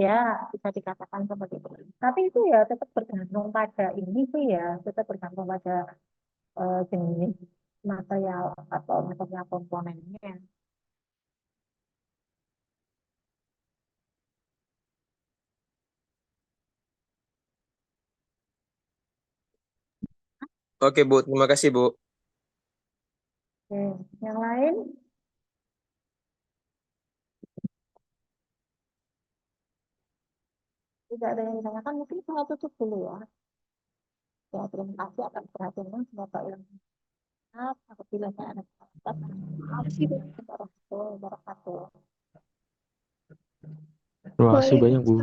Ya, bisa dikatakan seperti itu. Tapi itu ya tetap bergantung pada ini sih ya, tetap bergantung pada jenis material atau material komponennya. Oke Bu, terima kasih Bu. Oke. Yang lain, tidak ada yang ditanyakan, mungkin saya tutup dulu ya. Ya, terima kasih atas perhatiannya. Semoga ilmu apabila saya ada kesalahan. Assalamualaikum warahmatullahi wabarakatuh. Terima kasih Baik. banyak, Bu.